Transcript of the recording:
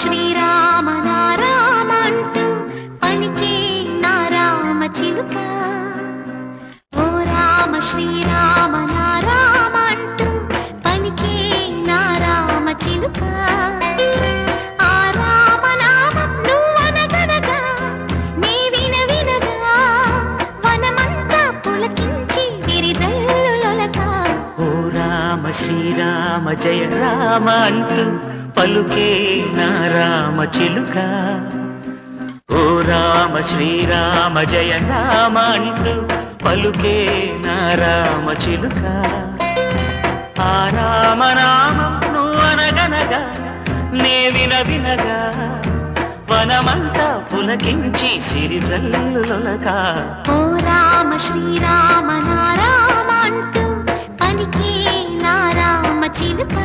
శ్రీరామ నారామ అంటూ పలికే నారామ చిలుక. ఓ రామ శ్రీరామ నారామ అంటూ పలికే నారామ చిలుక. ఆ రామనామం నువ్వనగనగా నీ వినగా వనమంతా పులకించి విరిజల్లులొలక. ఓ రామ శ్రీరామ జయ రామ అంటూ పలుకే నారామ చిలుక. ఓ రామ శ్రీరామ జయ రామ అంటూ పలుకే నారామ చిలుక. ఆ రామనామం నువ్వనగనగా నే వినగా వనమంతా పులకించి సిరిజల్లులొలక. ఓ రామ శ్రీరామ నారామ అంటూ పలికే నారామ చిలుక.